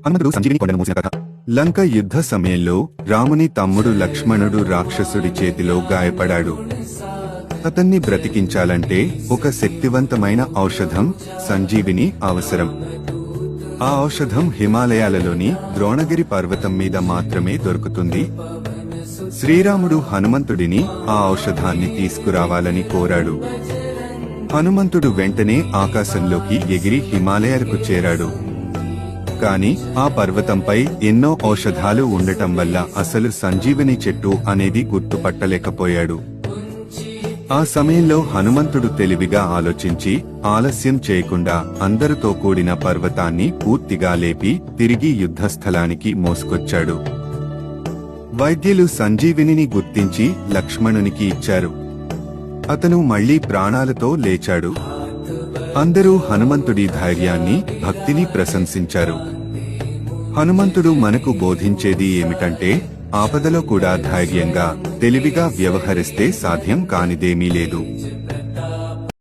హనుమంతుడు సంజీవిని కొండను మూసిన కథ. లంక యుద్ధ సమయంలో రాముని తమ్ముడు లక్ష్మణుడు రాక్షసుడి చేతిలో గాయపడాడు. అతన్ని బ్రతికించాలంటే ఒక శక్తివంతమైన ఔషధం సంజీవిని అవసరం. ఆ ఔషధం హిమాలయాలలోని ద్రోణగిరి పర్వతం మీద మాత్రమే దొరుకుతుంది. శ్రీరాముడు హనుమంతుడిని ఆ ఔషధాన్ని తీసుకురావాలని కోరాడు. హనుమంతుడు వెంటనే ఆకాశంలోకి ఎగిరి హిమాలయాలకు చేరాడు. కాని ఆ పర్వతంపై ఎన్నో ఔషధాలు ఉండటం వల్ల అసలు సంజీవని చెట్టు అనేది గుర్తుపట్టలేకపోయాడు. ఆ సమయంలో హనుమంతుడు తెలివిగా ఆలోచించి ఆలస్యం చేయకుండా అందరితో కూడిన పర్వతాన్ని పూర్తిగా లేపి తిరిగి యుద్ధస్థలానికి మోసుకొచ్చాడు. వైద్యులు సంజీవిని గుర్తించి లక్ష్మణునికి ఇచ్చారు. అతను మళ్లీ ప్రాణాలతో లేచాడు. అందరూ హనుమంతుడి ధైర్యాన్ని, భక్తిని ప్రశంసించారు. హనుమంతుడు మనకు బోధించేది ఏమిటంటే, ఆపదలో కూడా ధైర్యంగా, తెలివిగా వ్యవహరిస్తే సాధ్యం కానిదేమీ లేదు.